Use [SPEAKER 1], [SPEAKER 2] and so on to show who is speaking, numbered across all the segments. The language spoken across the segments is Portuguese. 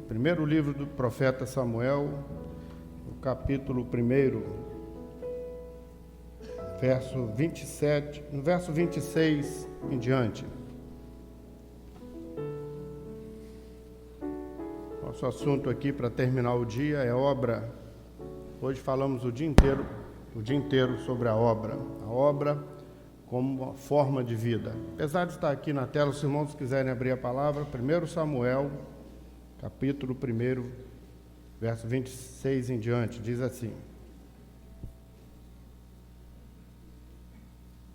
[SPEAKER 1] Primeiro livro do profeta Samuel, no capítulo 1, verso 27, no verso 26 em diante. Nosso assunto aqui para terminar o dia é obra. Hoje falamos o dia inteiro sobre a obra como uma forma de vida. Apesar de estar aqui na tela, se os irmãos quiserem abrir a palavra, 1 Samuel, capítulo 1, verso 26 em diante, diz assim.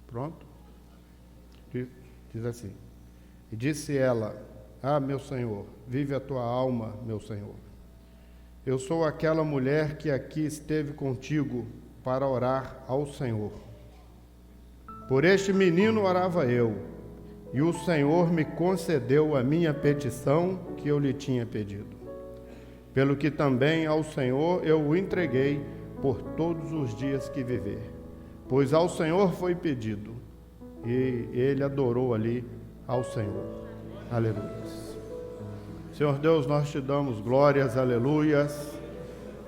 [SPEAKER 1] Pronto? Diz assim. E disse ela: Ah, meu Senhor, vive a tua alma, meu Senhor. Eu sou aquela mulher que aqui esteve contigo para orar ao Senhor. Por este menino orava eu, e o Senhor me concedeu a minha petição que eu lhe tinha pedido. Pelo que também ao Senhor eu o entreguei por todos os dias que viver. Pois ao Senhor foi pedido, e ele adorou ali ao Senhor. Aleluia. Senhor Deus, nós te damos glórias, aleluias,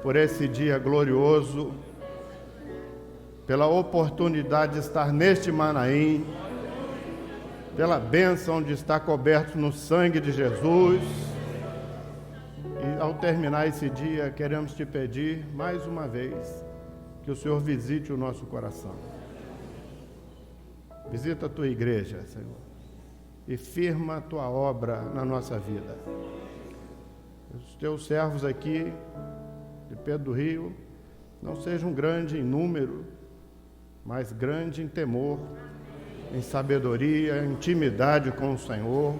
[SPEAKER 1] por esse dia glorioso, pela oportunidade de estar neste Manaim, pela bênção de estar coberto no sangue de Jesus. E ao terminar esse dia, queremos te pedir mais uma vez que o Senhor visite o nosso coração. Visita a tua igreja, Senhor, e firma a tua obra na nossa vida. Os teus servos aqui de Pedro do Rio não sejam grandes em número, mas grande em temor, em sabedoria, em intimidade com o Senhor.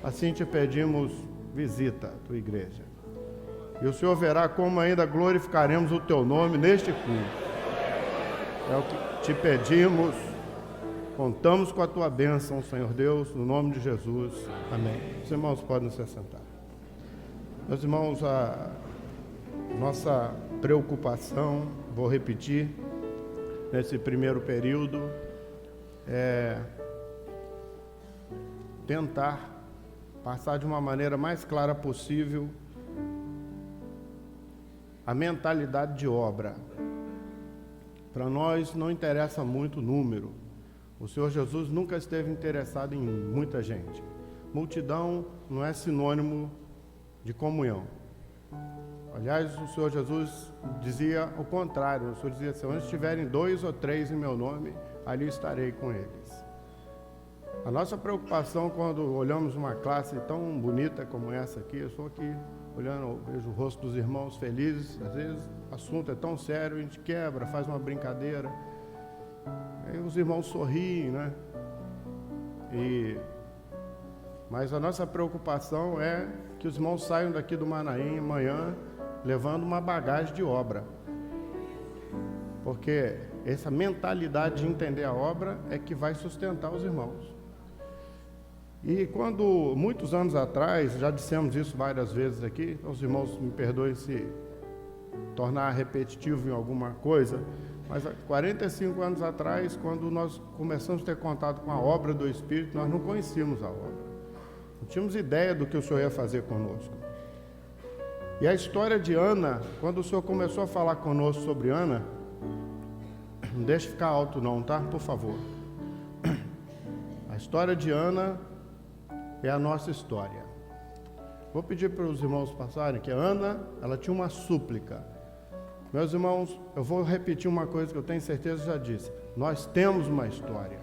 [SPEAKER 1] Assim te pedimos, visita a tua igreja. E o Senhor verá como ainda glorificaremos o teu nome neste culto. É o que te pedimos. Contamos com a tua bênção, Senhor Deus, no nome de Jesus. Amém. Os irmãos podem se assentar. Meus irmãos, a nossa preocupação, vou repetir, nesse primeiro período, é tentar passar de uma maneira mais clara possível a mentalidade de obra. Para nós não interessa muito o número. O Senhor Jesus nunca esteve interessado em muita gente. Multidão não é sinônimo de comunhão. Aliás, o Senhor Jesus dizia o contrário. O Senhor dizia assim: onde estiverem 2 ou 3 em meu nome, ali estarei com eles. A nossa preocupação quando olhamos uma classe tão bonita como essa aqui, eu estou aqui olhando, vejo o rosto dos irmãos felizes, às vezes o assunto é tão sério, a gente quebra, faz uma brincadeira, aí os irmãos sorriem, né? Mas a nossa preocupação é que os irmãos saiam daqui do Manaim amanhã levando uma bagagem de obra, porque essa mentalidade de entender a obra é que vai sustentar os irmãos. E quando, muitos anos atrás, já dissemos isso várias vezes aqui, então os irmãos me perdoem se tornar repetitivo em alguma coisa, mas há 45 anos atrás, quando nós começamos a ter contato com a obra do Espírito, nós não conhecíamos a obra. Não tínhamos ideia do que o Senhor ia fazer conosco. E a história de Ana, quando o Senhor começou a falar conosco sobre Ana, não deixe ficar alto não, tá? Por favor. A história de Ana é a nossa história. Vou pedir para os irmãos passarem que a Ana, ela tinha uma súplica. Meus irmãos, eu vou repetir uma coisa que eu tenho certeza já disse. Nós temos uma história.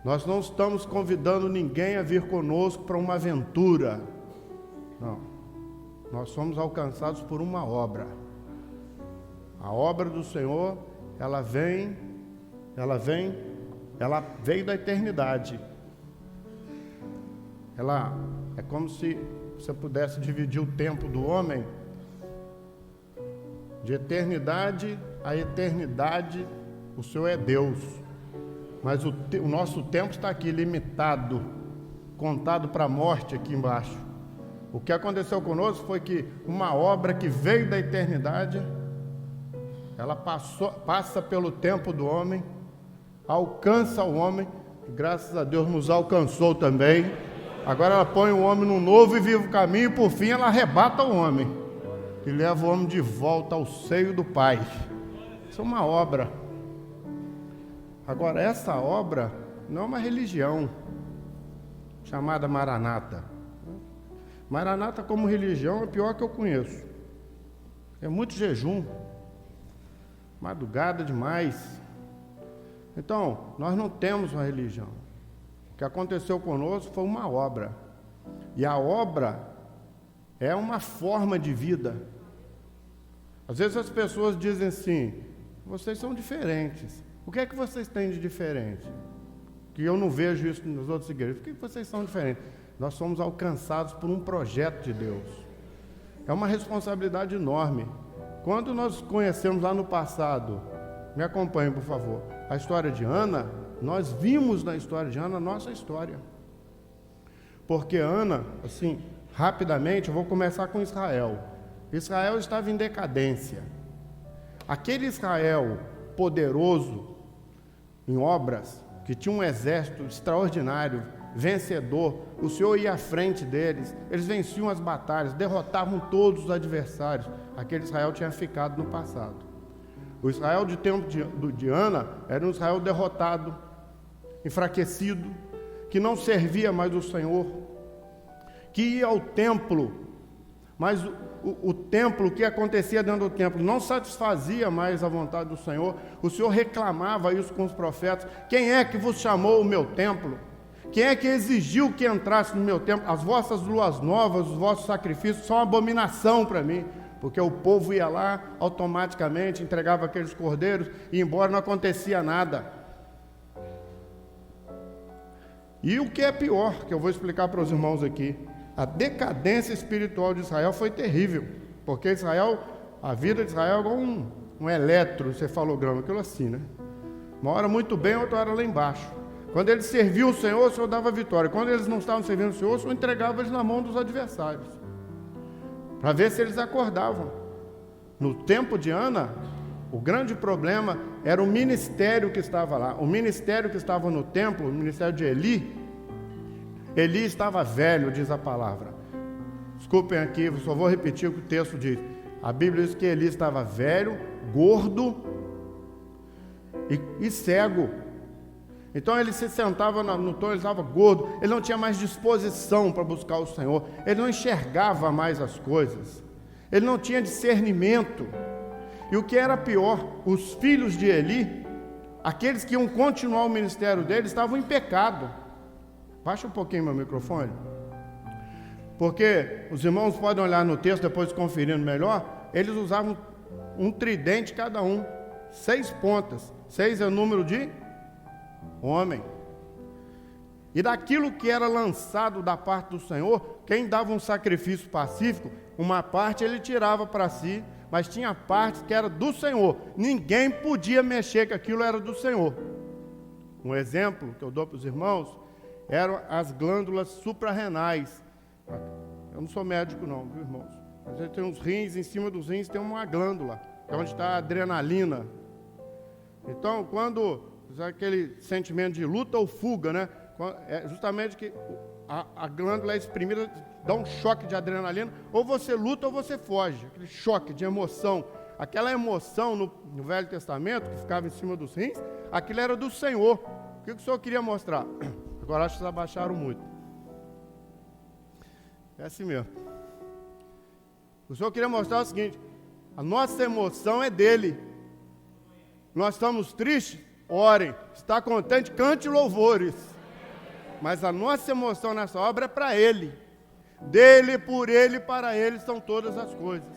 [SPEAKER 1] Nós não estamos convidando ninguém a vir conosco para uma aventura. Não. Nós somos alcançados por uma obra. A obra do Senhor, ela veio da eternidade. Ela é como se você pudesse dividir o tempo do homem de eternidade a eternidade. O Senhor é Deus. Mas o nosso tempo está aqui limitado, contado para a morte aqui embaixo. O que aconteceu conosco foi que uma obra que veio da eternidade, ela passa pelo tempo do homem, alcança o homem, e graças a Deus nos alcançou também, Agora ela põe o homem num novo e vivo caminho, e por fim ela arrebata o homem e leva o homem de volta ao seio do Pai. Isso é uma obra. Agora, essa obra não é uma religião chamada Maranata. Maranata como religião é a pior que eu conheço. É muito jejum, madrugada demais. Então, nós não temos uma religião. O que aconteceu conosco foi uma obra. E a obra é uma forma de vida. Às vezes as pessoas dizem assim: vocês são diferentes. O que é que vocês têm de diferente? Que eu não vejo isso nas outras igrejas. Por que vocês são diferentes? Nós somos alcançados por um projeto de Deus. É uma responsabilidade enorme. Quando nós conhecemos lá no passado, me acompanhe, por favor, a história de Ana, nós vimos na história de Ana a nossa história. Porque Ana, assim, rapidamente, eu vou começar com Israel. Israel estava em decadência. Aquele Israel poderoso em obras, que tinha um exército extraordinário, vencedor, o Senhor ia à frente deles, eles venciam as batalhas, derrotavam todos os adversários. Aquele Israel tinha ficado no passado. O Israel de tempo de Ana era um Israel derrotado, enfraquecido, que não servia mais o Senhor, que ia ao templo, mas o templo, o que acontecia dentro do templo, não satisfazia mais a vontade do Senhor. O Senhor reclamava isso com os profetas: quem é que vos chamou o meu templo? Quem é que exigiu que entrasse no meu templo? As vossas luas novas, os vossos sacrifícios são abominação para mim. Porque o povo ia lá, automaticamente entregava aqueles cordeiros, e embora não acontecia nada. E o que é pior, que eu vou explicar para os irmãos aqui, a decadência espiritual de Israel foi terrível, porque Israel, a vida de Israel é igual um eletrocefalograma, aquilo assim, né? Uma hora muito bem, outra hora lá embaixo. Quando eles serviam o Senhor dava vitória. Quando eles não estavam servindo o Senhor entregava eles na mão dos adversários, para ver se eles acordavam. No tempo de Ana, o grande problema era o ministério que estava lá. O ministério que estava no templo, o ministério de Eli estava velho, diz a palavra. Desculpem aqui, eu só vou repetir o que o texto diz. A Bíblia diz que Eli estava velho, gordo e cego. Então ele se sentava no trono, ele estava gordo, ele não tinha mais disposição para buscar o Senhor, ele não enxergava mais as coisas, ele não tinha discernimento. E o que era pior, os filhos de Eli, aqueles que iam continuar o ministério dele, estavam em pecado. Baixa um pouquinho meu microfone, porque os irmãos podem olhar no texto, depois conferindo melhor. Eles usavam um tridente cada um, 6 pontas, 6 é o número de homem. E daquilo que era lançado da parte do Senhor, quem dava um sacrifício pacífico, uma parte ele tirava para si, mas tinha partes que era do Senhor. Ninguém podia mexer, que aquilo era do Senhor. Um exemplo que eu dou para os irmãos eram as glândulas suprarrenais. Eu não sou médico não, viu, irmãos? Mas ele tem uns rins, em cima dos rins tem uma glândula, que é onde está a adrenalina. Então, quando aquele sentimento de luta ou fuga, né? É justamente que a glândula é exprimida, dá um choque de adrenalina, ou você luta ou você foge, aquele choque de emoção. Aquela emoção no Velho Testamento, que ficava em cima dos rins, aquilo era do Senhor. O que o Senhor queria mostrar? Agora acho que vocês abaixaram muito. É assim mesmo. O Senhor queria mostrar o seguinte: a nossa emoção é dele. Nós estamos tristes? Orem. Está contente? Cante louvores. Mas a nossa emoção nessa obra é para Ele. Dele, por Ele, para Ele são todas as coisas.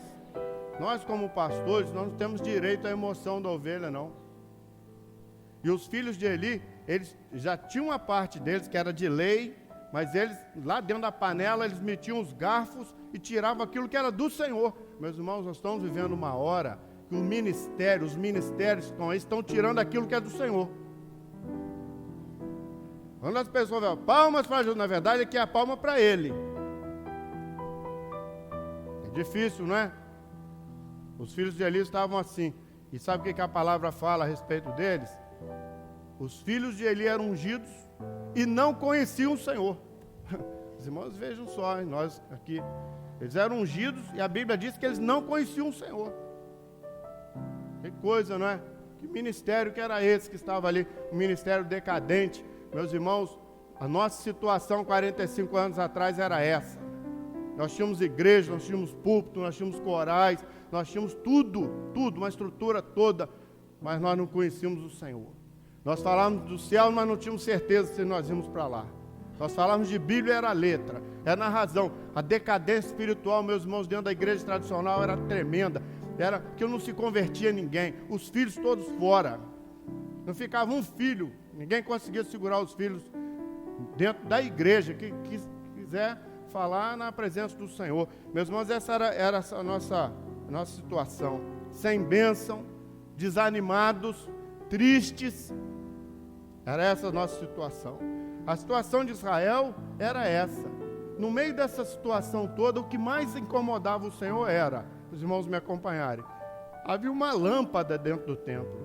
[SPEAKER 1] Nós, como pastores, nós não temos direito à emoção da ovelha, não. E os filhos de Eli, eles já tinham uma parte deles que era de lei, mas eles, lá dentro da panela, eles metiam os garfos e tiravam aquilo que era do Senhor. Meus irmãos, nós estamos vivendo uma hora que os ministérios estão aí, estão tirando aquilo que é do Senhor. Quando as pessoas falam palmas para Jesus, na verdade é que é a palma para Ele. É difícil, não é? Os filhos de Eli estavam assim. E sabe o que a palavra fala a respeito deles? Os filhos de Eli eram ungidos e não conheciam o Senhor. Os irmãos vejam só, hein, nós aqui, eles eram ungidos e a Bíblia diz que eles não conheciam o Senhor. Que coisa, não é? Que ministério que era esse que estava ali? Um ministério decadente. Meus irmãos, a nossa situação 45 anos atrás era essa. Nós tínhamos igreja, nós tínhamos púlpito, nós tínhamos corais, nós tínhamos tudo, uma estrutura toda, mas nós não conhecíamos o Senhor. Nós falávamos do céu, mas não tínhamos certeza se nós íamos para lá. Nós falávamos de Bíblia, era letra, era na razão. A decadência espiritual, meus irmãos, dentro da igreja tradicional era tremenda. Era que não se convertia ninguém, os filhos todos fora. Não ficava um filho, ninguém conseguia segurar os filhos dentro da igreja, que quiser falar na presença do Senhor. Meus irmãos, essa era a nossa situação. Sem bênção, desanimados, tristes. Era essa a nossa situação. A situação de Israel era essa. No meio dessa situação toda, o que mais incomodava o Senhor era, os irmãos me acompanharem, havia uma lâmpada dentro do templo,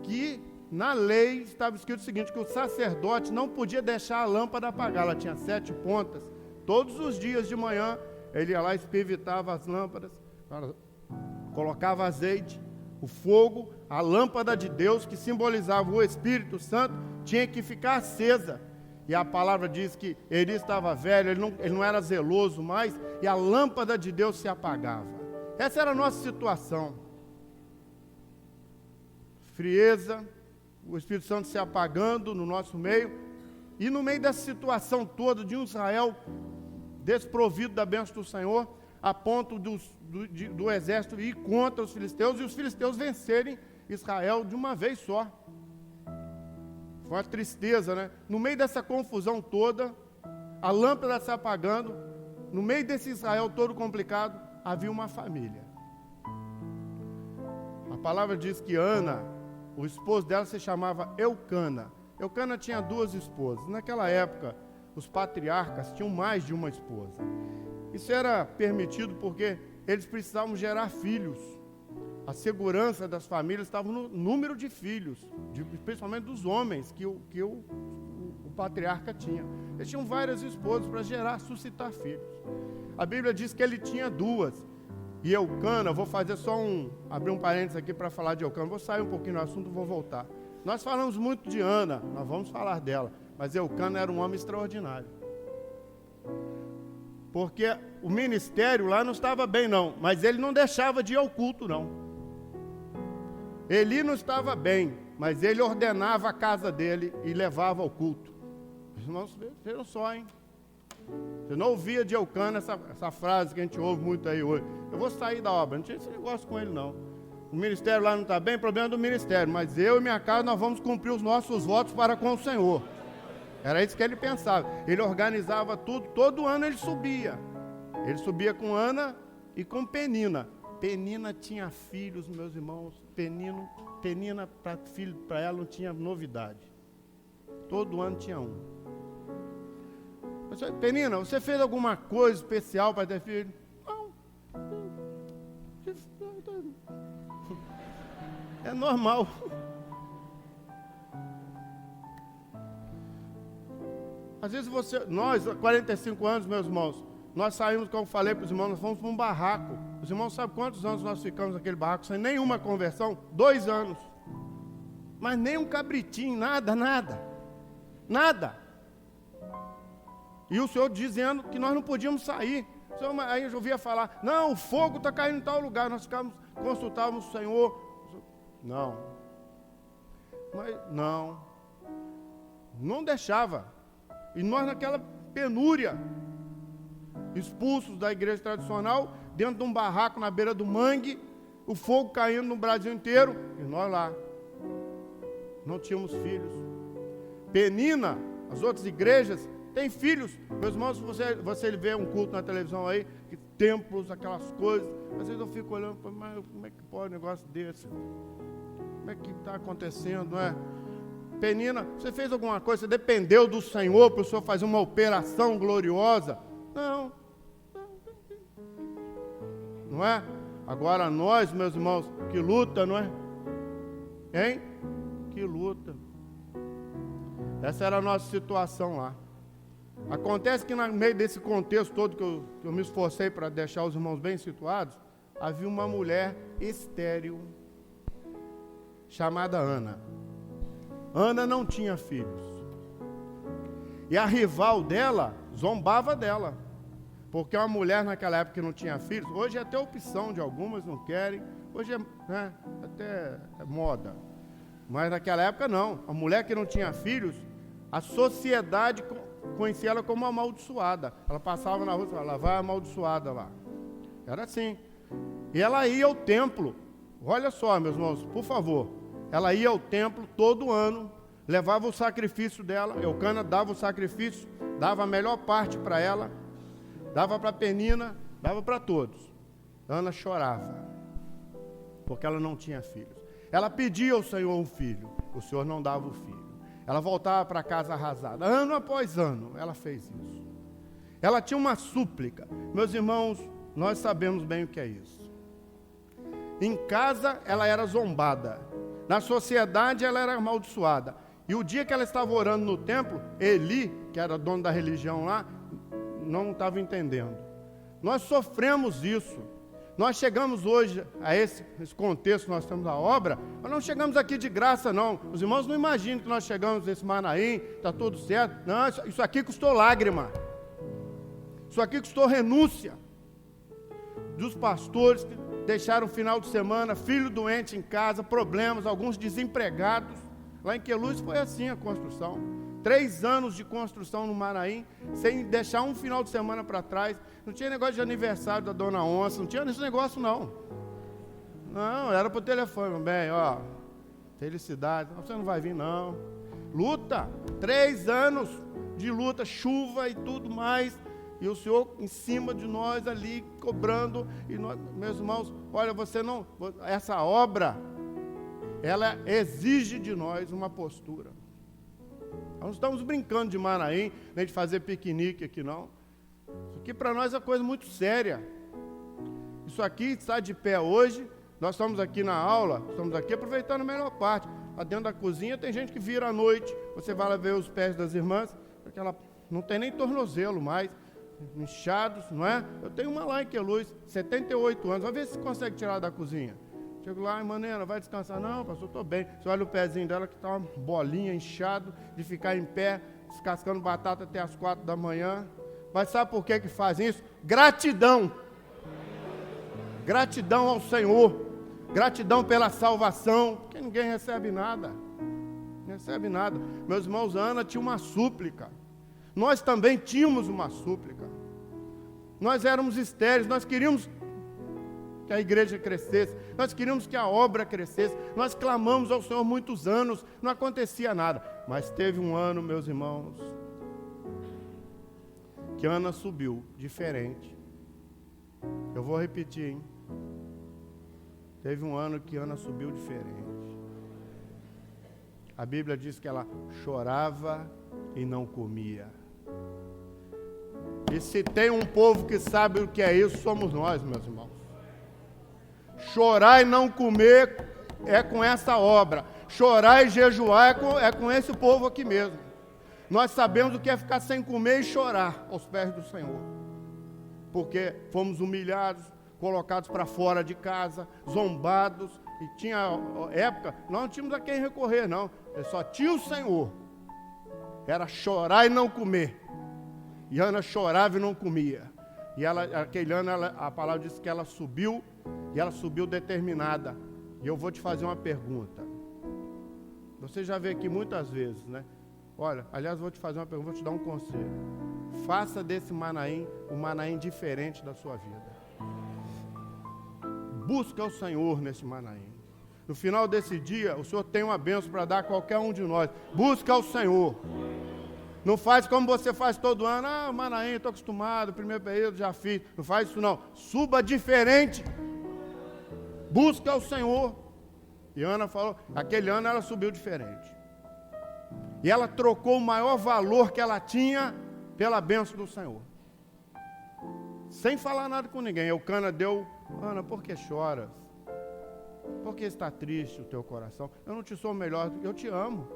[SPEAKER 1] que na lei estava escrito o seguinte, que o sacerdote não podia deixar a lâmpada apagar, ela tinha 7 pontas, todos os dias de manhã, ele ia lá e espevitava as lâmpadas, colocava azeite, o fogo, a lâmpada de Deus, que simbolizava o Espírito Santo, tinha que ficar acesa. E a palavra diz que ele estava velho, ele não era zeloso mais, e a lâmpada de Deus se apagava. Essa era a nossa situação. Frieza, o Espírito Santo se apagando no nosso meio, e no meio dessa situação toda de um Israel desprovido da bênção do Senhor, a ponto do exército ir contra os filisteus, e os filisteus vencerem Israel de uma vez só. Foi uma tristeza, né? No meio dessa confusão toda, a lâmpada se apagando, no meio desse Israel todo complicado, havia uma família. A palavra diz que Ana, o esposo dela se chamava Eucana. Eucana tinha 2 esposas. Naquela época, os patriarcas tinham mais de uma esposa. Isso era permitido porque eles precisavam gerar filhos. A segurança das famílias estava no número de filhos, principalmente dos homens que o patriarca tinha. Eles tinham várias esposas para suscitar filhos. A Bíblia diz que ele tinha 2. E Eucana, vou fazer abrir um parênteses aqui para falar de Eucana. Vou sair um pouquinho do assunto e vou voltar. Nós falamos muito de Ana, nós vamos falar dela. Mas Eucana era um homem extraordinário. Porque o ministério lá não estava bem, não. Mas ele não deixava de ir ao culto, não. Eli não estava bem, mas ele ordenava a casa dele e levava ao culto. Os irmãos viram só, hein? Você não ouvia de Eucana essa frase que a gente ouve muito aí hoje. Eu vou sair da obra, não tinha esse negócio com ele, não. O ministério lá não está bem, problema do ministério, mas eu e minha casa nós vamos cumprir os nossos votos para com o Senhor. Era isso que ele pensava. Ele organizava tudo, todo ano ele subia. Ele subia com Ana e com Penina. Penina tinha filhos, meus irmãos. Penina para ela não tinha novidade. Todo ano tinha um. Penina, você fez alguma coisa especial para ter filho? Não. É normal. Às vezes nós, 45 anos, meus irmãos, nós saímos, como eu falei para os irmãos, nós fomos para um barraco. Os irmãos sabem quantos anos nós ficamos naquele barraco sem nenhuma conversão? 2 anos. Mas nem um cabritinho, nada. E o Senhor dizendo que nós não podíamos sair. Aí eu ouvia falar, não, o fogo está caindo em tal lugar. Nós consultávamos o Senhor. Não. Mas não deixava. E nós naquela penúria, expulsos da igreja tradicional, dentro de um barraco na beira do mangue, o fogo caindo no Brasil inteiro, e nós lá. Não tínhamos filhos. Penina, as outras igrejas, têm filhos. Meus irmãos, você vê um culto na televisão aí, que templos, aquelas coisas, às vezes eu fico olhando, mas como é que pode um negócio desse? Como é que está acontecendo, não é? Penina, você fez alguma coisa, você dependeu do Senhor para o Senhor fazer uma operação gloriosa? Não. Não é? Agora nós, meus irmãos, que luta, não é? Hein? Que luta. Essa era a nossa situação lá. Acontece que no meio desse contexto todo que eu me esforcei para deixar os irmãos bem situados, havia uma mulher estéril, chamada Ana. Ana não tinha filhos. E a rival dela zombava dela. Porque uma mulher naquela época que não tinha filhos, hoje é até opção de algumas, não querem. Hoje é até moda. Mas naquela época não. A mulher que não tinha filhos, a sociedade conhecia ela como amaldiçoada. Ela passava na rua e falava, lá vai amaldiçoada lá. Era assim. E ela ia ao templo. Olha só, meus irmãos, por favor. Ela ia ao templo todo ano, levava o sacrifício dela. Eucana dava o sacrifício, dava a melhor parte para ela, dava para Penina, dava para todos. Ana chorava, porque ela não tinha filhos. Ela pedia ao Senhor um filho, o Senhor não dava o filho. Ela voltava para casa arrasada, ano após ano, ela fez isso. Ela tinha uma súplica. Meus irmãos, nós sabemos bem o que é isso. Em casa, ela era zombada. Na sociedade, ela era amaldiçoada. E o dia que ela estava orando no templo, Eli, que era dono da religião lá, não estava entendendo. Nós sofremos isso. Nós chegamos hoje a esse contexto, nós temos a obra, nós não chegamos aqui de graça, não. Os irmãos não imaginam que nós chegamos nesse Manaim, está tudo certo. Não, isso aqui custou lágrima. Isso aqui custou renúncia. Dos pastores que deixaram o final de semana, filho doente em casa, problemas, alguns desempregados. Lá em Queluz foi assim a construção. 3 anos de construção no Manaim, sem deixar um final de semana para trás. Não tinha negócio de aniversário da Dona Onça, não tinha esse negócio não. Não, era por telefone, bem, ó, felicidade, você não vai vir não. Luta, 3 anos de luta, chuva e tudo mais, e o Senhor em cima de nós ali, cobrando, e nós, meus irmãos, olha, essa obra, ela exige de nós uma postura. Nós não estamos brincando de Manaim, nem de fazer piquenique aqui não. Isso aqui para nós é coisa muito séria. Isso aqui está de pé hoje, nós estamos aqui na aula, estamos aqui aproveitando a melhor parte. Lá dentro da cozinha tem gente que vira à noite, você vai lá ver os pés das irmãs, porque ela não tem nem tornozelo mais, inchados, não é? Eu tenho uma lá em Queluz, 78 anos, vai ver se consegue tirar da cozinha. Chego lá, irmã Nena, vai descansar? Não, pastor, estou bem. Você olha o pezinho dela que está uma bolinha, inchado, de ficar em pé, descascando batata até as 4 da manhã. Mas sabe por que fazem isso? Gratidão. Gratidão ao Senhor. Gratidão pela salvação. Porque ninguém recebe nada. Não recebe nada. Meus irmãos, a Ana tinha uma súplica. Nós também tínhamos uma súplica. Nós éramos estéreis, nós queríamos que a igreja crescesse, nós queríamos que a obra crescesse, nós clamamos ao Senhor muitos anos, não acontecia nada, mas teve um ano, meus irmãos, que Ana subiu diferente. Eu vou repetir, hein? Teve um ano que Ana subiu diferente. A Bíblia diz que ela chorava e não comia. E se tem um povo que sabe o que é isso, somos nós, meus irmãos. Chorar e não comer é com essa obra. Chorar e jejuar é com esse povo aqui mesmo. Nós sabemos o que é ficar sem comer e chorar aos pés do Senhor. Porque fomos humilhados, colocados para fora de casa, zombados. E tinha época, nós não tínhamos a quem recorrer, não. Só tinha o Senhor. Era chorar e não comer. E Ana chorava e não comia. E aquele ano, a palavra diz que ela subiu. E ela subiu determinada. E eu vou te fazer uma pergunta. Você já veio aqui muitas vezes, né? Olha, aliás, vou te fazer uma pergunta, vou te dar um conselho. Faça desse Manaim um Manaim diferente da sua vida. Busca o Senhor nesse Manaim. No final desse dia, o Senhor tem uma bênção para dar a qualquer um de nós. Busca o Senhor. Não faz como você faz todo ano. Ah, Manaim, estou acostumado, primeiro período já fiz. Não faz isso não. Suba diferente. Busca o Senhor. E Ana falou, aquele ano ela subiu diferente. E ela trocou o maior valor que ela tinha pela bênção do Senhor. Sem falar nada com ninguém. Eucana deu, Ana, por que choras? Por que está triste o teu coração? Eu não te sou melhor, eu te amo.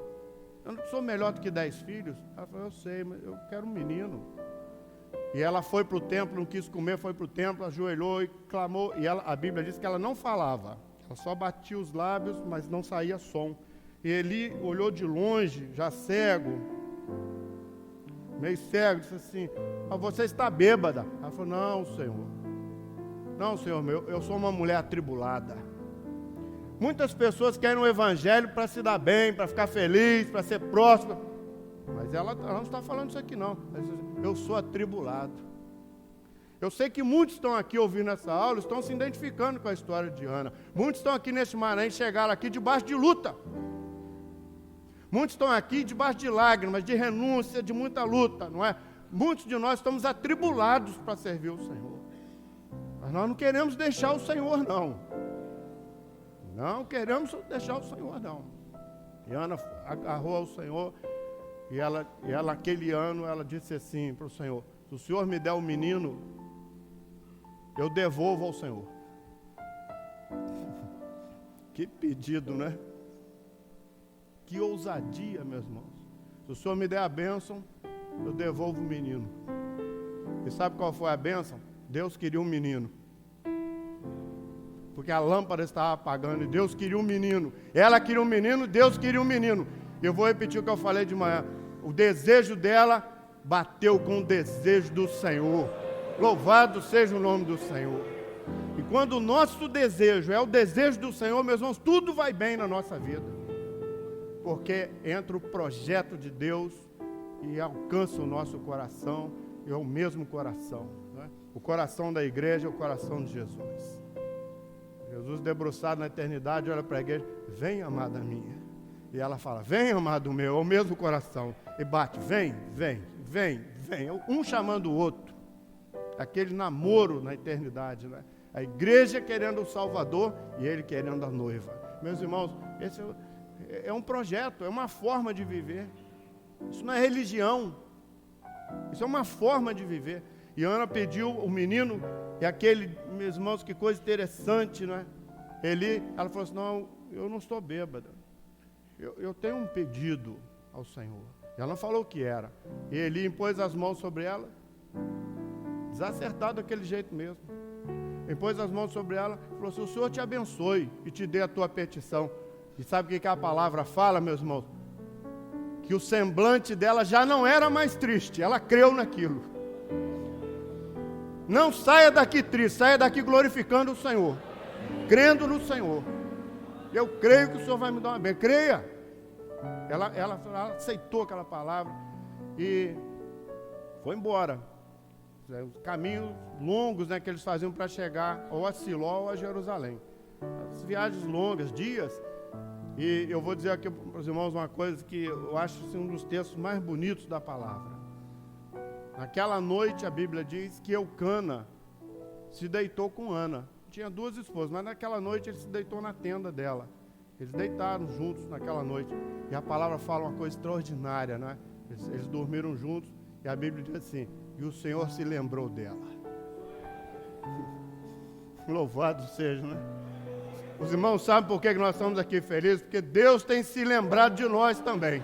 [SPEAKER 1] eu não sou melhor do que 10 filhos. Ela falou, eu sei, mas eu quero um menino. E ela foi para o templo, não quis comer, foi para o templo, ajoelhou e clamou. E a Bíblia diz que ela não falava, ela só batia os lábios, mas não saía som. E Eli olhou de longe, já cego, meio cego, disse assim, você está bêbada. Ela falou, não, Senhor meu, eu sou uma mulher atribulada. Muitas pessoas querem o evangelho para se dar bem, para ficar feliz, para ser próspero. Mas ela não está falando isso aqui não. Eu sou atribulado. Eu sei que muitos estão aqui ouvindo essa aula, estão se identificando com a história de Ana. Muitos estão aqui neste Maranhão, chegaram aqui debaixo de luta. Muitos estão aqui debaixo de lágrimas, de renúncia, de muita luta, não é? Muitos de nós estamos atribulados para servir o Senhor. Mas nós não queremos deixar o Senhor, não. Não queremos deixar o Senhor, não. E Ana agarrou ao Senhor, e ela aquele ano, ela disse assim para o Senhor, se o Senhor me der um menino, eu devolvo ao Senhor. Que pedido, né? Que ousadia, meus irmãos. Se o Senhor me der a bênção, eu devolvo o menino. E sabe qual foi a bênção? Deus queria um menino. Porque a lâmpada estava apagando e Deus queria um menino. Ela queria um menino, Deus queria um menino. E eu vou repetir o que eu falei de manhã. O desejo dela bateu com o desejo do Senhor. Louvado seja o nome do Senhor. E quando o nosso desejo é o desejo do Senhor, meus irmãos, tudo vai bem na nossa vida. Porque entra o projeto de Deus e alcança o nosso coração, e é o mesmo coração, né? O coração da igreja é o coração de Jesus. Jesus debruçado na eternidade olha para a igreja, vem amada minha, e ela fala, vem amado meu, é o mesmo coração, e bate, vem, um chamando o outro, aquele namoro na eternidade, né? A igreja querendo o Salvador e ele querendo a noiva. Meus irmãos, esse é um projeto, é uma forma de viver. Isso não é religião, isso é uma forma de viver. E Ana pediu o menino, e aquele, meus irmãos, que coisa interessante, não é? Ela falou assim, não, eu não estou bêbada, eu tenho um pedido ao Senhor. Ela não falou o que era. E Eli impôs as mãos sobre ela, desacertado daquele jeito mesmo. Impôs as mãos sobre ela, falou assim, o Senhor te abençoe e te dê a tua petição. E sabe o que a palavra fala, meus irmãos? Que o semblante dela já não era mais triste, ela creu naquilo. Não saia daqui triste, saia daqui glorificando o Senhor, crendo no Senhor. Eu creio que o Senhor vai me dar uma bênção, creia. Ela aceitou aquela palavra e foi embora. Os caminhos longos, né, que eles faziam para chegar ou a Siló ou a Jerusalém. As viagens longas, dias. E eu vou dizer aqui para os irmãos uma coisa que eu acho assim, um dos textos mais bonitos da palavra. Naquela noite a Bíblia diz que Eucana se deitou com Ana. Tinha 2 esposas, mas naquela noite ele se deitou na tenda dela. Eles deitaram juntos naquela noite. E a palavra fala uma coisa extraordinária, né? Eles dormiram juntos e a Bíblia diz assim, e o Senhor se lembrou dela. Louvado seja, né? Os irmãos sabem por que nós estamos aqui felizes? Porque Deus tem se lembrado de nós também.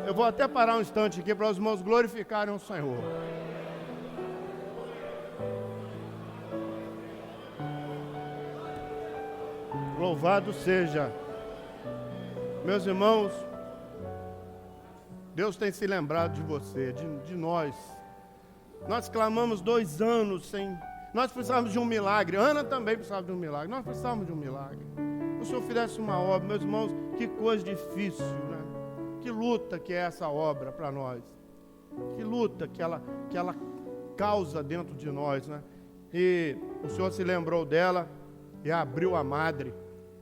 [SPEAKER 1] Eu vou até parar um instante aqui para os irmãos glorificarem o Senhor. Louvado seja. Meus irmãos, Deus tem se lembrado de você, de nós. Nós clamamos 2 anos sem... Nós precisávamos de um milagre. Ana também precisava de um milagre. Nós precisávamos de um milagre. Se o Senhor fizesse uma obra, meus irmãos, que coisa difícil, né? Que luta que é essa obra para nós. Que luta que ela causa dentro de nós, né? E o Senhor se lembrou dela e abriu a madre.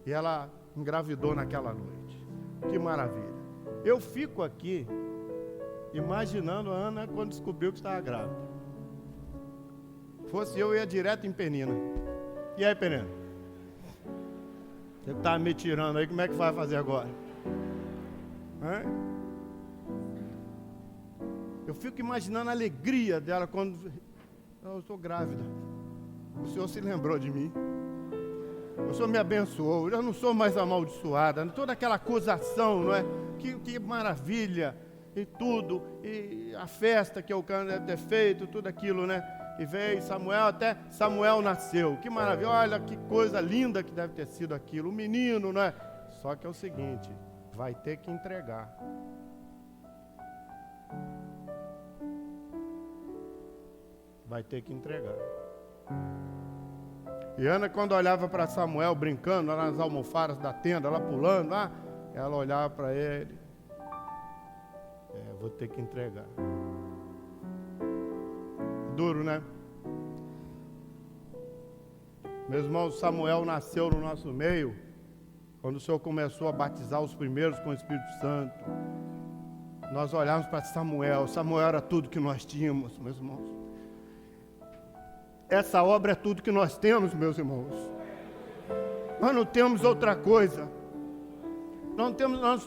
[SPEAKER 1] E ela engravidou naquela noite. Que maravilha. Eu fico aqui imaginando a Ana quando descobriu que estava grávida. Fosse eu ia direto em Penina. E aí, Penina? Você está me tirando aí, como é que vai fazer agora? Eu fico imaginando a alegria dela quando... Eu estou grávida. O Senhor se lembrou de mim. O Senhor me abençoou. Eu não sou mais amaldiçoada. Toda aquela acusação, não é? que maravilha, e tudo, e a festa que Eucana deve ter feito, tudo aquilo, né? E veio Samuel, até Samuel nasceu, que maravilha, olha que coisa linda que deve ter sido aquilo, o menino, né? Só que é o seguinte, vai ter que entregar. Vai ter que entregar. E Ana, quando olhava para Samuel brincando lá nas almofadas da tenda, lá pulando lá, ela olhava para ele. Vou ter que entregar. Duro, né? Meus irmãos, Samuel nasceu no nosso meio quando o Senhor começou a batizar os primeiros com o Espírito Santo. Nós olhávamos para Samuel. Samuel era tudo que nós tínhamos, meus irmãos. Essa obra é tudo que nós temos, meus irmãos. Nós não temos outra coisa.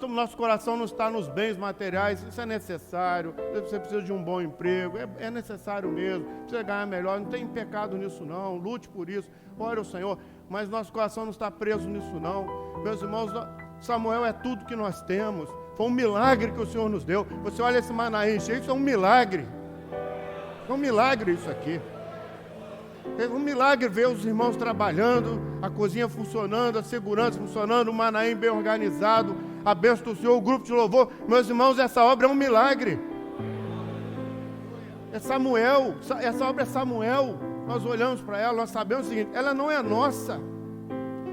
[SPEAKER 1] Nosso coração não está nos bens materiais. Isso é necessário. Você precisa de um bom emprego. É necessário mesmo. Precisa ganhar melhor. Não tem pecado nisso não. Lute por isso. Ore ao Senhor. Mas nosso coração não está preso nisso não. Meus irmãos, Samuel é tudo que nós temos. Foi um milagre que o Senhor nos deu. Você olha esse Manaim cheio, isso é um milagre. É um milagre isso aqui. É um milagre ver os irmãos trabalhando, a cozinha funcionando, a segurança funcionando, o Manaim bem organizado, a bênção do Senhor, o grupo de louvor. Meus irmãos, essa obra é um milagre. É Samuel, essa obra é Samuel. Nós olhamos para ela, nós sabemos o seguinte, ela não é nossa.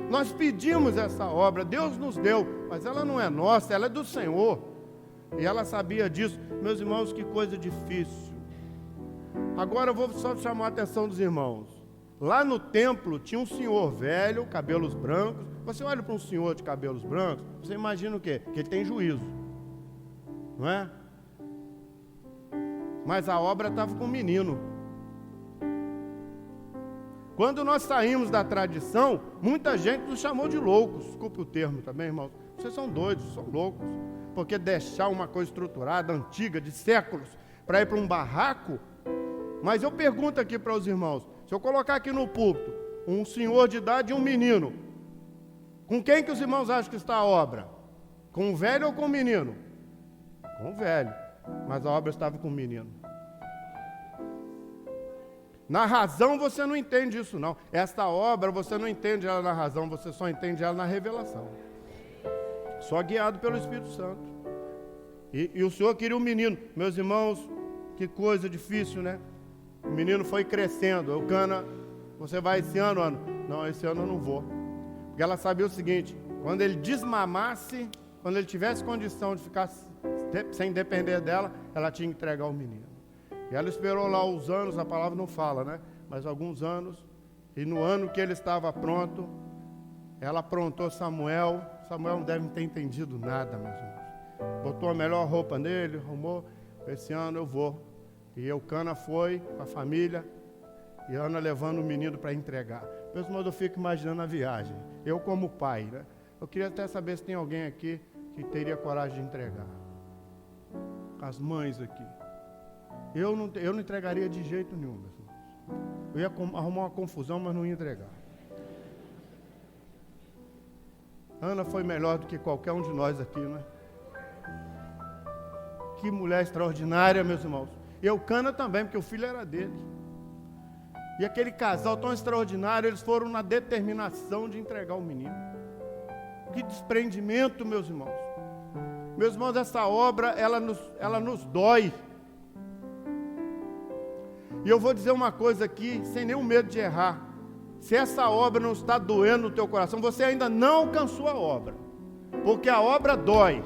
[SPEAKER 1] Nós pedimos essa obra, Deus nos deu, mas ela não é nossa, ela é do Senhor. E ela sabia disso. Meus irmãos, que coisa difícil. Agora eu vou só chamar a atenção dos irmãos. Lá no templo tinha um senhor velho, cabelos brancos. Você olha para um senhor de cabelos brancos, você imagina o quê? Que ele tem juízo, não é? Mas a obra estava com o menino. Quando nós saímos da tradição, muita gente nos chamou de loucos. Desculpe o termo também, irmãos. Vocês são doidos, são loucos. Porque deixar uma coisa estruturada, antiga, de séculos, para ir para um barraco. Mas eu pergunto aqui para os irmãos, se eu colocar aqui no púlpito um senhor de idade e um menino, com quem que os irmãos acham que está a obra? Com o velho ou com o menino? Com o velho, mas a obra estava com o menino. Na razão você não entende isso não. Esta obra você não entende ela na razão, você só entende ela na revelação. Só guiado pelo Espírito Santo. E o Senhor queria um menino. Meus irmãos, que coisa difícil, né? O menino foi crescendo. Eucana, você vai esse ano, Ana? Não, esse ano eu não vou. Porque ela sabia o seguinte, quando ele desmamasse, quando ele tivesse condição de ficar sem depender dela, ela tinha que entregar o menino. E ela esperou lá os anos, a palavra não fala, né? Mas alguns anos, e no ano que ele estava pronto, ela aprontou Samuel. Samuel não deve ter entendido nada, meus irmãos. Botou a melhor roupa nele, arrumou. Esse ano eu vou. E Eucana foi com a família, e Ana levando o menino para entregar. Meus irmãos, eu fico imaginando a viagem. Eu como pai, né? Eu queria até saber se tem alguém aqui que teria coragem de entregar. As mães aqui. Eu não entregaria de jeito nenhum, meus irmãos. Eu ia arrumar uma confusão, mas não ia entregar. Ana foi melhor do que qualquer um de nós aqui, né? Que mulher extraordinária, meus irmãos. E Eucana também, porque o filho era dele. E aquele casal tão extraordinário, eles foram na determinação de entregar o menino. Que desprendimento, meus irmãos. Meus irmãos, essa obra, ela nos dói. E eu vou dizer uma coisa aqui, sem nenhum medo de errar. Se essa obra não está doendo no teu coração, você ainda não alcançou a obra. Porque a obra dói.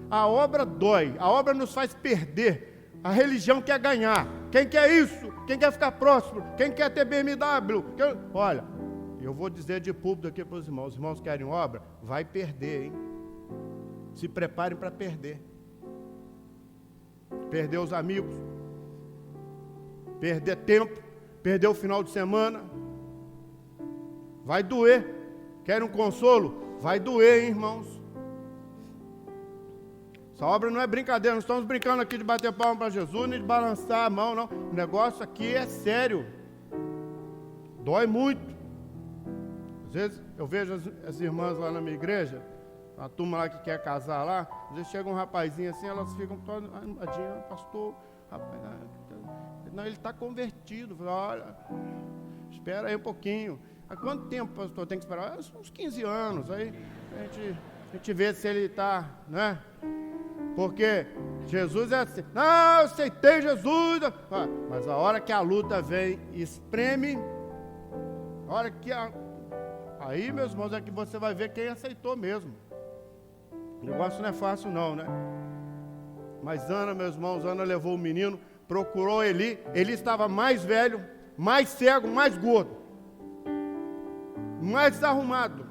[SPEAKER 1] A obra dói. A obra nos faz perder. A religião quer ganhar. Quem quer isso? Quem quer ficar próximo? Quem quer ter BMW? Olha, eu vou dizer de público aqui para os irmãos. Os irmãos querem obra? Vai perder, hein? Se preparem para perder. Perder os amigos. Perder tempo. Perder o final de semana. Vai doer. Querem um consolo? Vai doer, hein, irmãos? Essa obra não é brincadeira. Não estamos brincando aqui de bater palma para Jesus, nem de balançar a mão, não. O negócio aqui é sério. Dói muito. Às vezes eu vejo as irmãs lá na minha igreja, a turma lá que quer casar lá, às vezes chega um rapazinho assim, elas ficam todas animadinhas, pastor, rapaz, não, ele está convertido. Olha, espera aí um pouquinho. Há quanto tempo, pastor, tem que esperar? Uns 15 anos, aí a gente vê se ele está, né? Porque Jesus é assim, não, eu aceitei Jesus, mas a hora que a luta vem e espreme, a hora que aí, meus irmãos, é que você vai ver quem aceitou mesmo. O negócio não é fácil não, né? Mas Ana, meus irmãos, Ana levou o menino, procurou Eli estava mais velho, mais cego, mais gordo, mais desarrumado.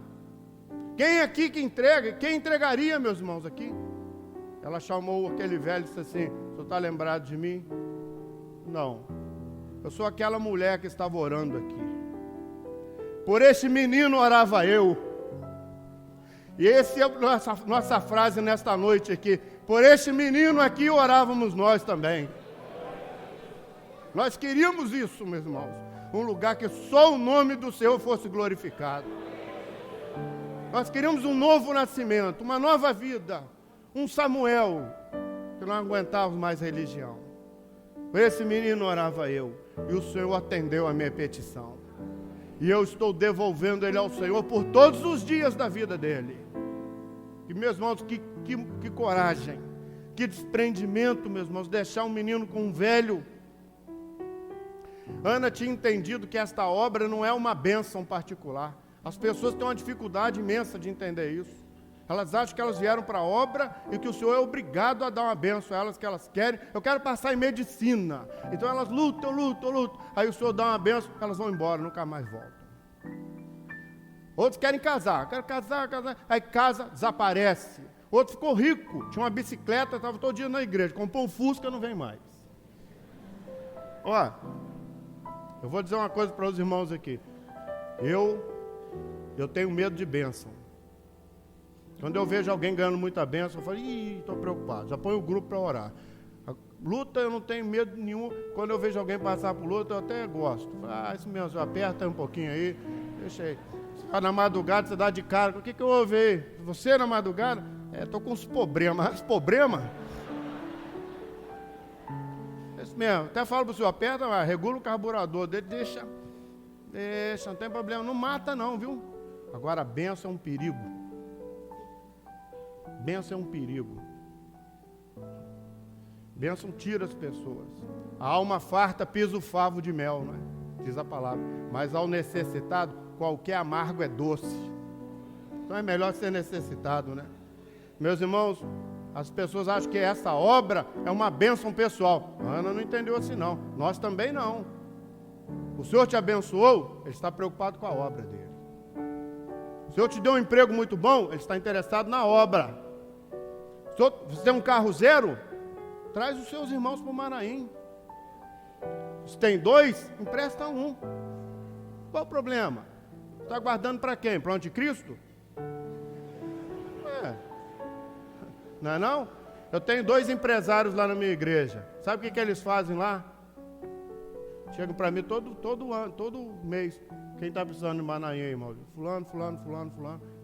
[SPEAKER 1] Quem aqui que entrega? Quem entregaria, meus irmãos, aqui? Ela chamou aquele velho e disse assim, o senhor está lembrado de mim? Não, eu sou aquela mulher que estava orando aqui. Por esse menino orava eu. E essa é a nossa frase nesta noite aqui. Por esse menino aqui orávamos nós também. Nós queríamos isso, meus irmãos. Um lugar que só o nome do Senhor fosse glorificado. Nós queríamos um novo nascimento, uma nova vida. Um Samuel, que não aguentávamos mais religião. Por esse menino orava eu. E o Senhor atendeu a minha petição. E eu estou devolvendo ele ao Senhor por todos os dias da vida dele. E meus irmãos, que coragem, que desprendimento, meus irmãos, deixar um menino com um velho. Ana tinha entendido que esta obra não é uma bênção particular. As pessoas têm uma dificuldade imensa de entender isso. Elas acham que elas vieram para a obra e que o Senhor é obrigado a dar uma bênção a elas que elas querem. Eu quero passar em medicina. Então elas lutam. Aí o Senhor dá uma bênção, elas vão embora, nunca mais voltam. Outros querem casar. Quero casar. Aí casa, desaparece. Outro ficou rico, tinha uma bicicleta, estava todo dia na igreja. Comprou um Fusca, não vem mais. Ó, eu vou dizer uma coisa para os irmãos aqui. Eu tenho medo de bênção. Quando eu vejo alguém ganhando muita bênção, eu falo, estou preocupado, já ponho o grupo para orar. A luta eu não tenho medo nenhum. Quando eu vejo alguém passar por luta, eu até gosto. Isso mesmo, aperta um pouquinho aí, deixa aí. Na madrugada você dá de cara, o que eu ouvi aí? Você na madrugada? Estou com uns problemas. Os problemas? Isso mesmo, até falo para o senhor, aperta, regula o carburador dele, deixa, não tem problema, não mata não, viu? Agora a bênção é um perigo. Bênção é um perigo. Bênção tira as pessoas. A alma farta pisa o favo de mel, não é? Diz a palavra. Mas ao necessitado, qualquer amargo é doce. Então é melhor ser necessitado, né? Meus irmãos, as pessoas acham que essa obra é uma bênção pessoal. Ana não entendeu assim não. Nós também não. O Senhor te abençoou, Ele está preocupado com a obra dele. O Senhor te deu um emprego muito bom, Ele está interessado na obra. Se você tem um carro zero, traz os seus irmãos para o Manaim. Se tem 2, empresta um. Qual o problema? Está guardando para quem? Para o anticristo? Não é não? Eu tenho 2 empresários lá na minha igreja. Sabe o que eles fazem lá? Chegam para mim todo ano, todo mês. Quem está precisando de Manaim, irmão? Fulano.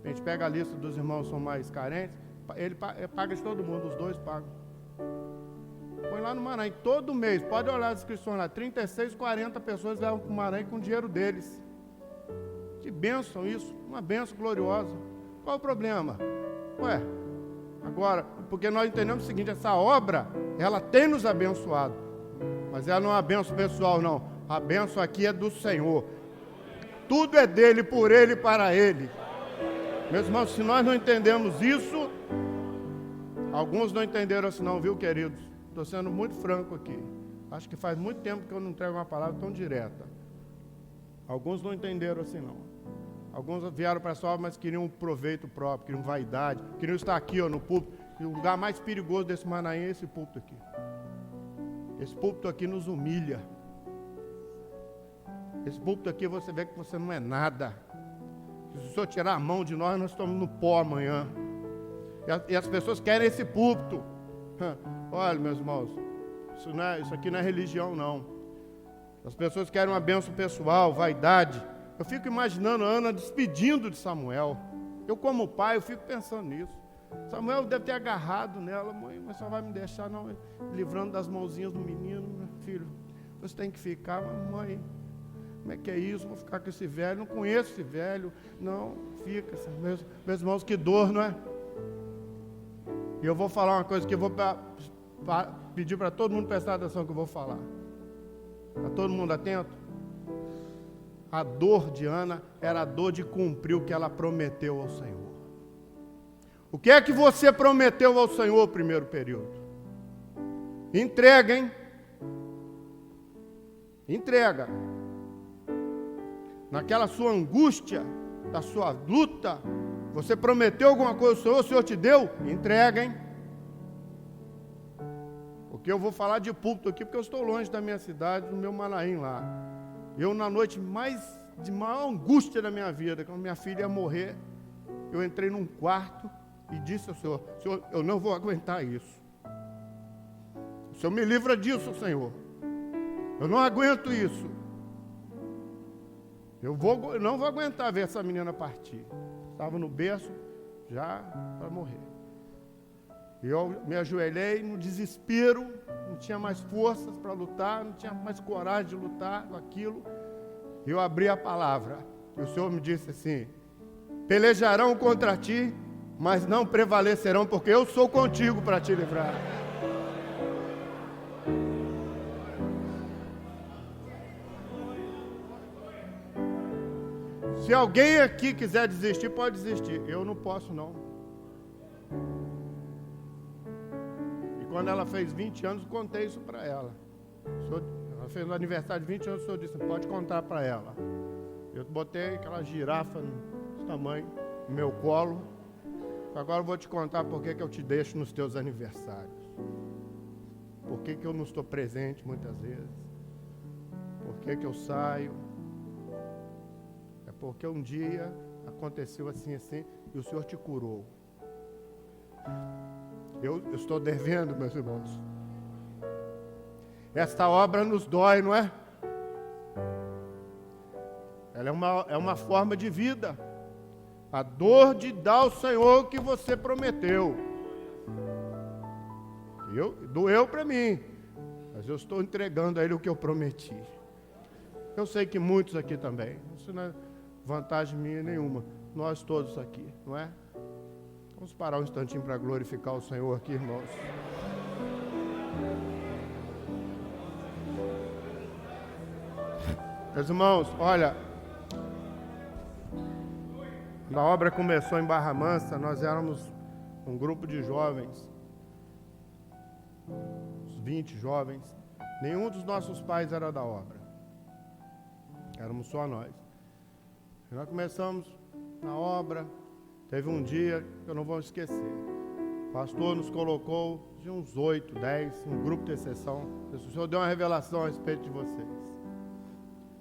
[SPEAKER 1] A gente pega a lista dos irmãos que são mais carentes. Ele paga de todo mundo, os 2 pagam. Põe lá no Manaim, todo mês. Pode olhar as inscrições lá. 36, 40 pessoas levam para o Manaim com o dinheiro deles. Que bênção isso. Uma bênção gloriosa. Qual o problema? Agora, porque nós entendemos o seguinte, essa obra, ela tem nos abençoado. Mas ela não é uma bênção pessoal, não. A bênção aqui é do Senhor. Tudo é dele, por ele e para ele. Meus irmãos, se nós não entendemos isso, alguns não entenderam assim não, viu, queridos? Estou sendo muito franco aqui. Acho que faz muito tempo que eu não entrego uma palavra tão direta. Alguns não entenderam assim não. Alguns vieram para essa obra, mas queriam um proveito próprio, queriam vaidade, queriam estar aqui no púlpito. E o lugar mais perigoso desse Manaim é esse púlpito aqui. Esse púlpito aqui nos humilha. Esse púlpito aqui você vê que você não é nada. Se o Senhor tirar a mão de nós, nós estamos no pó amanhã. E as pessoas querem esse púlpito. Olha, meus irmãos, isso aqui não é religião, não. As pessoas querem uma bênção pessoal, vaidade. Eu fico imaginando a Ana despedindo de Samuel. Eu, como pai, eu fico pensando nisso. Samuel deve ter agarrado nela, mãe, mas só vai me deixar não, livrando das mãozinhas do menino, meu filho. Você tem que ficar, mas mãe, como é que é isso? Vou ficar com esse velho, não conheço esse velho. Não, fica, meus irmãos, que dor, não é? E eu vou falar uma coisa que eu vou pedir para todo mundo prestar atenção que eu vou falar. Está todo mundo atento? A dor de Ana era a dor de cumprir o que ela prometeu ao Senhor. O que é que você prometeu ao Senhor no primeiro período? Entrega, hein? Entrega. Naquela sua angústia, da sua luta, você prometeu alguma coisa ao Senhor, o Senhor te deu? Entrega, hein? Porque eu vou falar de púlpito aqui, porque eu estou longe da minha cidade, do meu Manaim lá. Eu, na noite de maior angústia da minha vida, quando minha filha ia morrer, eu entrei num quarto e disse ao Senhor, Senhor, eu não vou aguentar isso. O Senhor me livra disso, Senhor. Eu não aguento isso. Eu não vou aguentar ver essa menina partir. Estava no berço já para morrer. E eu me ajoelhei no desespero, não tinha mais forças para lutar, não tinha mais coragem de lutar com aquilo. E eu abri a palavra. E o Senhor me disse assim, pelejarão contra ti, mas não prevalecerão, porque eu sou contigo para te livrar. Se alguém aqui quiser desistir, pode desistir. Eu não posso, não. E quando ela fez 20 anos, contei isso para ela. Ela fez um aniversário de 20 anos, o senhor disse, pode contar para ela. Eu botei aquela girafa desse tamanho no meu colo. Agora eu vou te contar por que eu te deixo nos teus aniversários. Por que eu não estou presente muitas vezes. Por que eu saio. Porque um dia aconteceu assim, e o Senhor te curou. Eu estou devendo, meus irmãos. Esta obra nos dói, não é? Ela é uma forma de vida. A dor de dar ao Senhor o que você prometeu. Doeu para mim, mas eu estou entregando a Ele o que eu prometi. Eu sei que muitos aqui também. Isso não é vantagem minha nenhuma. Nós todos aqui, não é? Vamos parar um instantinho para glorificar o Senhor aqui, irmãos. Meus irmãos, olha, a obra começou em Barra Mansa, nós éramos um grupo de jovens, uns 20 jovens, nenhum dos nossos pais era da obra, éramos só nós. E nós começamos na obra, teve um dia que eu não vou esquecer, o pastor nos colocou de uns 8, 10, um grupo de exceção, o Senhor deu uma revelação a respeito de vocês.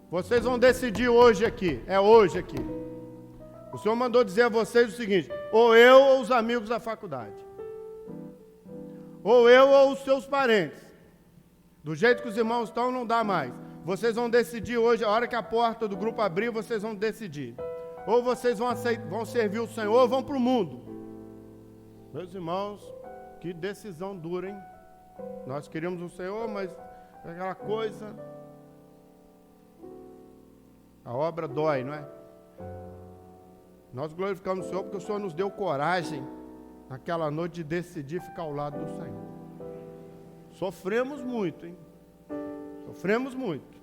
[SPEAKER 1] Vocês vão decidir hoje aqui, é hoje aqui. O Senhor mandou dizer a vocês o seguinte, ou eu ou os amigos da faculdade, ou eu ou os seus parentes, do jeito que os irmãos estão não dá mais. Vocês vão decidir hoje, a hora que a porta do grupo abrir, vocês vão decidir. Ou vocês vão servir o Senhor ou vão para o mundo. Meus irmãos, que decisão dura, hein? Nós queríamos o Senhor, mas aquela coisa... A obra dói, não é? Nós glorificamos o Senhor porque o Senhor nos deu coragem, naquela noite, de decidir ficar ao lado do Senhor. Sofremos muito, hein? Sofremos muito.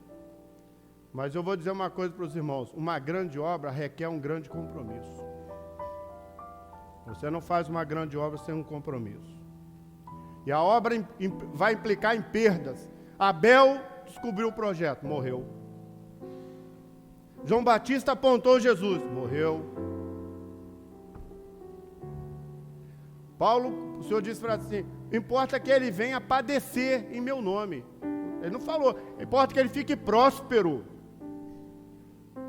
[SPEAKER 1] Mas eu vou dizer uma coisa para os irmãos. Uma grande obra requer um grande compromisso. Você não faz uma grande obra sem um compromisso. E a obra vai implicar em perdas. Abel descobriu o projeto, morreu. João Batista apontou Jesus, morreu. Paulo, o Senhor disse para assim, importa que ele venha padecer em meu nome. Ele não falou, importa que ele fique próspero.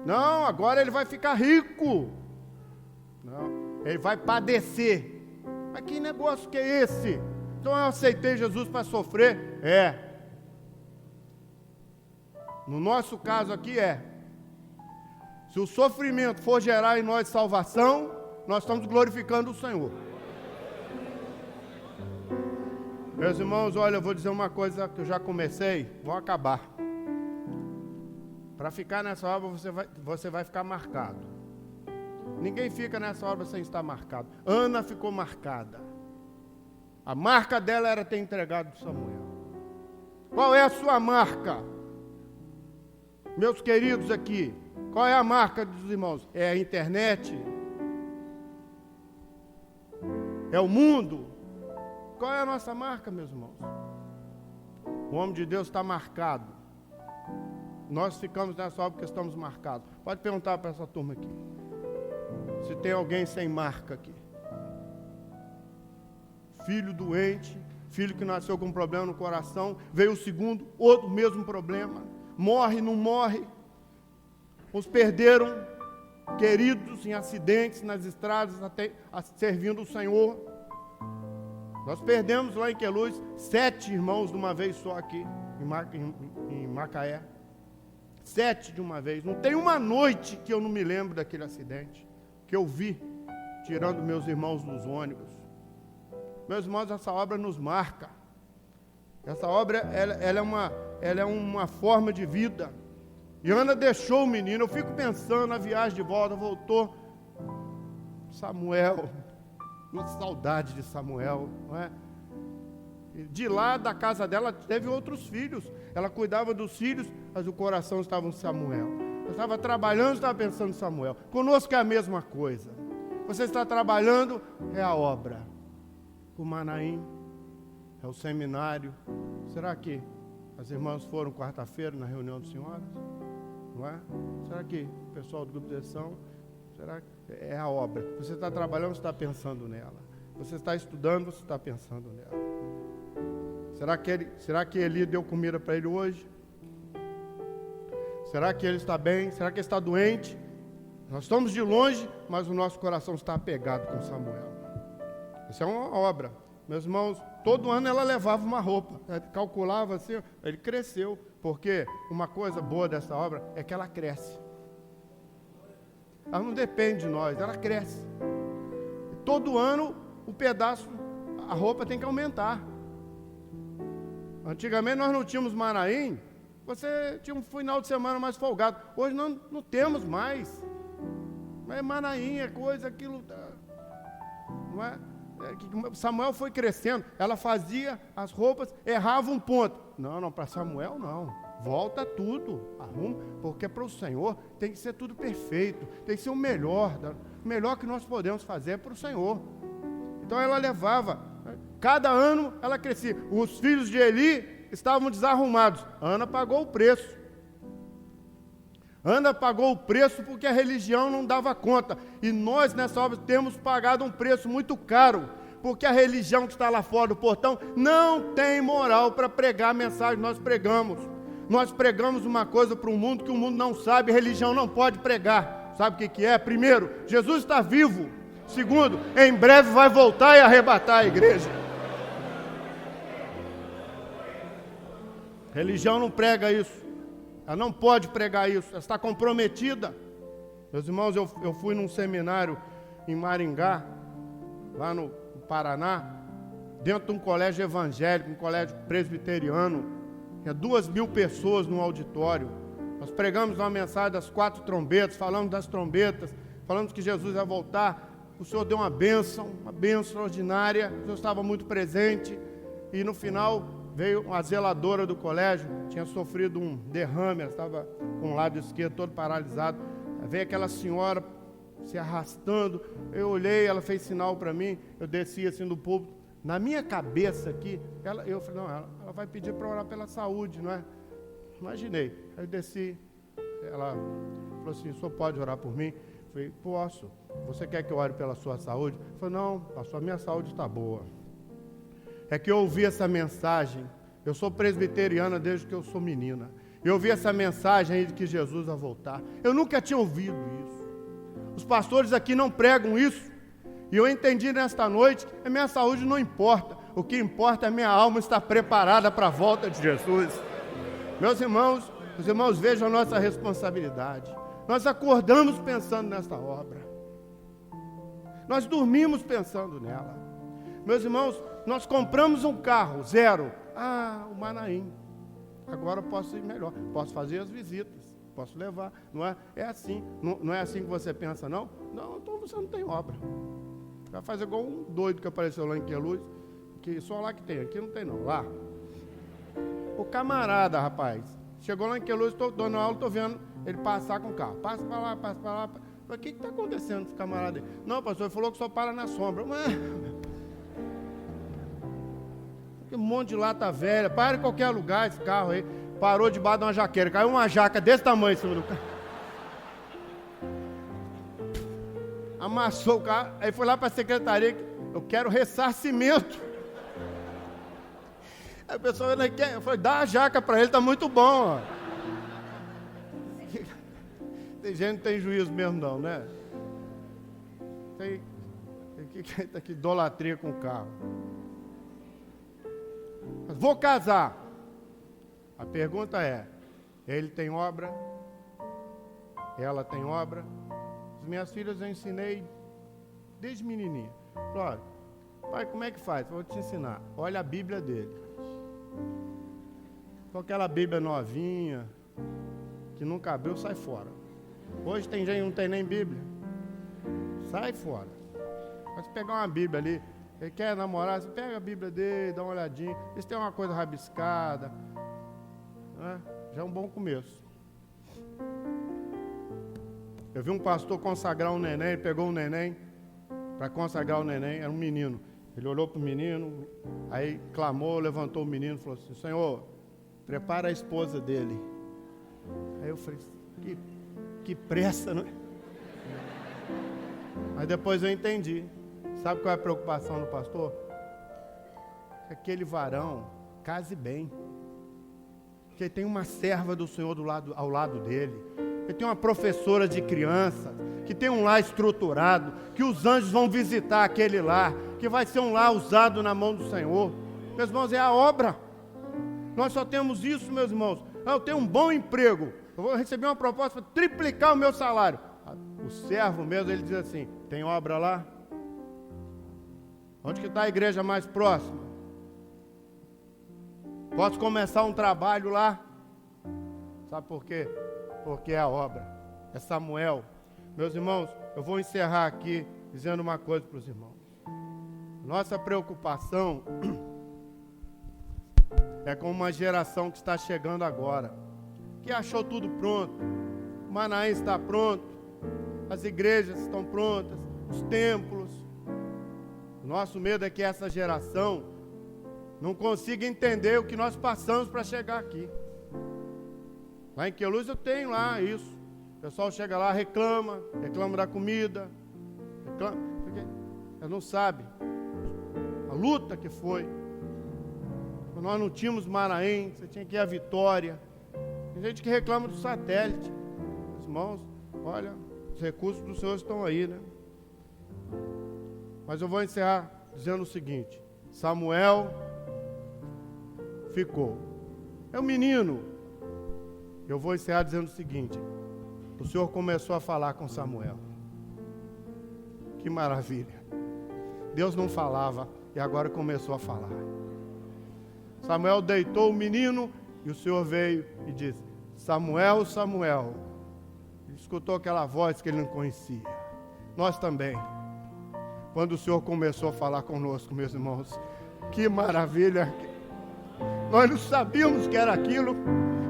[SPEAKER 1] Não, agora ele vai ficar rico. Não, ele vai padecer. Mas que negócio que é esse? Então eu aceitei Jesus para sofrer? É. No nosso caso aqui Se o sofrimento for gerar em nós salvação, nós estamos glorificando o Senhor. Meus irmãos, olha, eu vou dizer uma coisa que eu já comecei, vou acabar. Para ficar nessa obra, você vai ficar marcado. Ninguém fica nessa obra sem estar marcado. Ana ficou marcada. A marca dela era ter entregado Samuel. Qual é a sua marca? Meus queridos aqui, qual é a marca dos irmãos? É a internet? É o mundo? Qual é a nossa marca, meus irmãos? O homem de Deus está marcado. Nós ficamos nessa obra porque estamos marcados. Pode perguntar para essa turma aqui. Se tem alguém sem marca aqui. Filho doente, filho que nasceu com um problema no coração, veio o segundo, outro mesmo problema. Morre, não morre. Os perderam, queridos, em acidentes, nas estradas, até servindo o Senhor. Nós perdemos lá em Queluz 7 irmãos de uma vez só aqui, em Macaé. 7 de uma vez. Não tem uma noite que eu não me lembro daquele acidente, que eu vi, tirando meus irmãos dos ônibus. Meus irmãos, essa obra nos marca. Essa obra, ela é uma forma de vida. E Ana deixou o menino. Eu fico pensando na viagem de volta, voltou. Samuel, que saudade de Samuel, não é? De lá da casa dela teve outros filhos. Ela cuidava dos filhos, mas o coração estava em Samuel. Eu estava trabalhando, estava pensando em Samuel. Conosco é a mesma coisa. Você está trabalhando, é a obra. O Manaim é o seminário. Será que as irmãs foram quarta-feira na reunião de senhoras? Não é? Será que o pessoal do grupo de direção? Será que é a obra? Você está trabalhando, você está pensando nela. Você está estudando, você está pensando nela. Será que Eli deu comida para ele hoje? Será que ele está bem? Será que ele está doente? Nós estamos de longe, mas o nosso coração está apegado com Samuel. Isso é uma obra. Meus irmãos, todo ano ela levava uma roupa. Calculava assim, ele cresceu. Porque uma coisa boa dessa obra é que ela cresce. Ela não depende de nós, ela cresce. Todo ano, o pedaço, a roupa tem que aumentar. Antigamente nós não tínhamos Manaim, você tinha um final de semana mais folgado. Hoje não temos mais. Mas Manaim é coisa, aquilo... Não é? Samuel foi crescendo, ela fazia as roupas, errava um ponto. Não, para Samuel não. Volta tudo, arruma, porque para o Senhor tem que ser tudo perfeito, tem que ser o melhor que nós podemos fazer para o Senhor. Então ela levava, cada ano ela crescia. Os filhos de Eli estavam desarrumados. Ana pagou o preço. Ana pagou o preço porque a religião não dava conta. E nós nessa obra temos pagado um preço muito caro, porque a religião que está lá fora do portão não tem moral para pregar a mensagem que nós pregamos. Nós pregamos uma coisa para o mundo que o mundo não sabe, a religião não pode pregar. Sabe o que é? Primeiro, Jesus está vivo. Segundo, em breve vai voltar e arrebatar a igreja. Religião não prega isso. Ela não pode pregar isso. Ela está comprometida. Meus irmãos, eu fui num seminário em Maringá, lá no Paraná, dentro de um colégio evangélico, um colégio presbiteriano. Tinha 2.000 pessoas no auditório. Nós pregamos uma mensagem das 4 trombetas, falamos das trombetas, falamos que Jesus ia voltar. O Senhor deu uma bênção extraordinária. O Senhor estava muito presente. E no final veio a zeladora do colégio, tinha sofrido um derrame, ela estava com o lado esquerdo todo paralisado. Veio aquela senhora se arrastando. Eu olhei, ela fez sinal para mim, eu desci assim do púlpito. Na minha cabeça aqui, eu falei, não, ela vai pedir para orar pela saúde, não é? Imaginei. Aí eu desci, ela falou assim, o senhor pode orar por mim? Eu falei, posso. Você quer que eu ore pela sua saúde? Eu falei, não, pastor, a minha saúde está boa. É que eu ouvi essa mensagem, eu sou presbiteriana desde que eu sou menina. Eu ouvi essa mensagem aí de que Jesus vai voltar. Eu nunca tinha ouvido isso. Os pastores aqui não pregam isso. E eu entendi nesta noite que a minha saúde não importa. O que importa é a minha alma estar preparada para a volta de Jesus. Meus irmãos, os irmãos vejam a nossa responsabilidade. Nós acordamos pensando nesta obra. Nós dormimos pensando nela. Meus irmãos, Nós compramos um carro, 0. O Manaim. Agora eu posso ir melhor. Posso fazer as visitas. Posso levar. Não é, assim. Não é assim que você pensa, não? Não, então você não tem obra. Vai fazer igual um doido que apareceu lá em Queluz, que só lá que tem, aqui não tem não, lá. O camarada, rapaz, chegou lá em Queluz, estou dando aula, estou vendo ele passar com o carro. Passa para lá, passa para lá. O que está acontecendo com esse camarada aí? Não, pastor, ele falou que só para na sombra. Mas... um monte de lata velha, para em qualquer lugar esse carro aí. Parou debaixo de uma jaqueira, caiu uma jaca desse tamanho em cima do carro. Amassou o carro, aí foi lá para a secretaria, eu quero ressarcimento. Aí a pessoa quer, eu falei, dá a jaca para ele, tá muito bom. Ó. Tem gente que não tem juízo mesmo não, né? Tem que idolatria com o carro. Mas vou casar. A pergunta é, ele tem obra? Ela tem obra? As minhas filhas eu ensinei desde menininha. Claro, pai, como é que faz? Vou te ensinar. Olha a Bíblia dele. Com aquela Bíblia novinha, que nunca abriu, sai fora. Hoje tem gente que não tem nem Bíblia. Sai fora. Mas pegar uma Bíblia ali, ele quer namorar, você pega a Bíblia dele, dá uma olhadinha. Se tem uma coisa rabiscada, né? Já é um bom começo. Eu vi um pastor consagrar um neném, ele pegou um neném para consagrar o neném, era um menino. Ele olhou para o menino, aí clamou, levantou o menino e falou assim, Senhor, prepara a esposa dele. Aí eu falei, que pressa, não é? Mas depois eu entendi. Sabe qual é a preocupação do pastor? Que aquele varão case bem. Que tem uma serva do Senhor ao lado dele. Que tem uma professora de crianças, que tem um lar estruturado, que os anjos vão visitar aquele lar, que vai ser um lar usado na mão do Senhor. Meus irmãos, é a obra. Nós só temos isso, meus irmãos. Eu tenho um bom emprego, eu vou receber uma proposta para triplicar o meu salário. O servo mesmo, ele diz assim, tem obra lá? Onde que está a igreja mais próxima? Posso começar um trabalho lá? Sabe por quê? Porque é a obra, é Samuel. Meus irmãos, eu vou encerrar aqui dizendo uma coisa para os irmãos. Nossa preocupação é com uma geração que está chegando agora, que achou tudo pronto. O Manaim está pronto, as igrejas estão prontas, os templos. O nosso medo é que essa geração não consiga entender o que nós passamos para chegar aqui. Lá em Queluz eu tenho lá isso. O pessoal chega lá, reclama da comida, porque eles não sabem a luta que foi. Quando nós não tínhamos Manaim, você tinha que ir à Vitória. Tem gente que reclama do satélite. Meus irmãos, olha, os recursos do Senhor estão aí, né? Mas eu vou encerrar dizendo o seguinte: Samuel ficou. É um menino. Eu vou encerrar dizendo o seguinte: o Senhor começou a falar com Samuel. Que maravilha. Deus não falava e agora começou a falar. Samuel deitou o menino e o Senhor veio e disse: Samuel, Samuel. Ele escutou aquela voz que ele não conhecia. Nós também. Quando o Senhor começou a falar conosco, meus irmãos, que maravilha. Nós não sabíamos que era aquilo.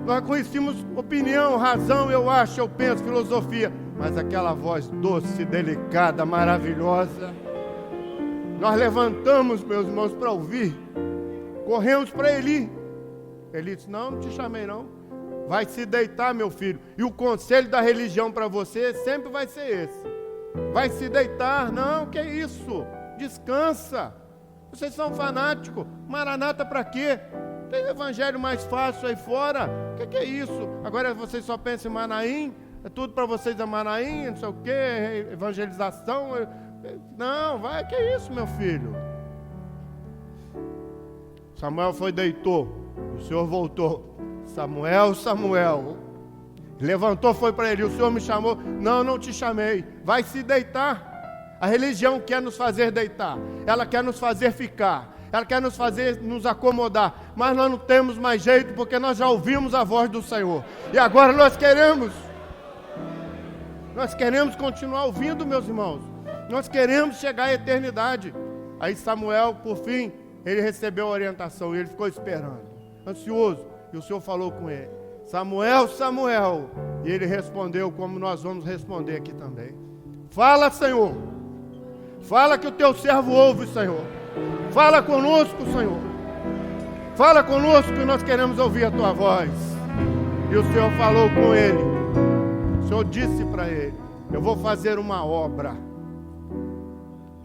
[SPEAKER 1] Nós conhecíamos opinião, razão, eu acho, eu penso, filosofia. Mas aquela voz doce, delicada, maravilhosa. Nós levantamos, meus irmãos, para ouvir. Corremos para Eli. Ele disse: não te chamei não. Vai se deitar, meu filho. E o conselho da religião para você sempre vai ser esse. Vai se deitar. Não, que isso? Descansa. Vocês são fanáticos. Maranata para quê? Tem evangelho mais fácil aí fora. O que é isso? Agora vocês só pensam em Manaim? É tudo para vocês é Manaim, não sei o quê, evangelização. Não, vai, que é isso, meu filho? Samuel foi, deitou. O Senhor voltou. Samuel, Samuel. Levantou, foi para ele. O Senhor me chamou. Não, não te chamei. Vai se deitar. A religião quer nos fazer deitar. Ela quer nos fazer ficar. ela quer nos fazer nos acomodar, mas nós não temos mais jeito, porque nós já ouvimos a voz do Senhor, e agora nós queremos continuar ouvindo, meus irmãos, nós queremos chegar à eternidade. Aí Samuel, por fim, ele recebeu a orientação, e ele ficou esperando, ansioso, e o Senhor falou com ele: Samuel, Samuel, e ele respondeu como nós vamos responder aqui também: fala, Senhor, fala que o teu servo ouve, Senhor, fala conosco, Senhor, fala conosco que nós queremos ouvir a tua voz. E o Senhor falou com ele, o Senhor disse para ele: eu vou fazer uma obra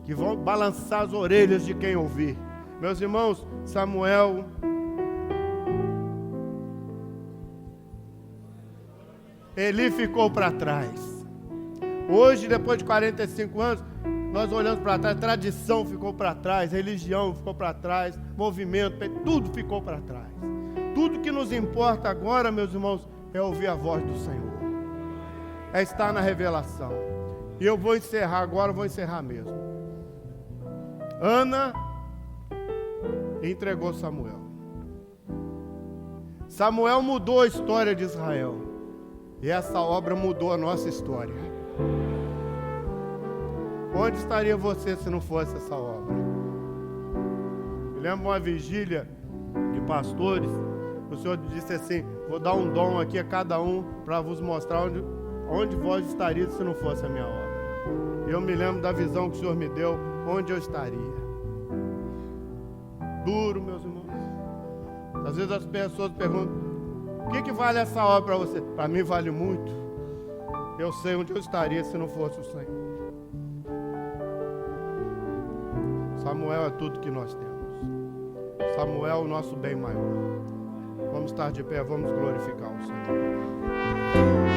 [SPEAKER 1] que vão balançar as orelhas de quem ouvir. Meus irmãos, Samuel, ele ficou para trás. Hoje, depois de 45 anos, nós olhamos para trás, tradição ficou para trás, religião ficou para trás, movimento, tudo ficou para trás. Tudo que nos importa agora, meus irmãos, é ouvir a voz do Senhor, é estar na revelação. E eu vou encerrar agora, vou encerrar mesmo. Ana entregou Samuel. Samuel mudou a história de Israel, e essa obra mudou a nossa história. Onde estaria você se não fosse essa obra? Eu lembro uma vigília de pastores, o Senhor disse assim: vou dar um dom aqui a cada um para vos mostrar onde vós estariam se não fosse a minha obra. E eu me lembro da visão que o Senhor me deu, onde eu estaria. Duro, meus irmãos. Às vezes as pessoas perguntam: o que vale essa obra para você? Para mim vale muito. Eu sei onde eu estaria se não fosse o Senhor. Samuel é tudo que nós temos. Samuel é o nosso bem maior. Vamos estar de pé, vamos glorificar o Senhor.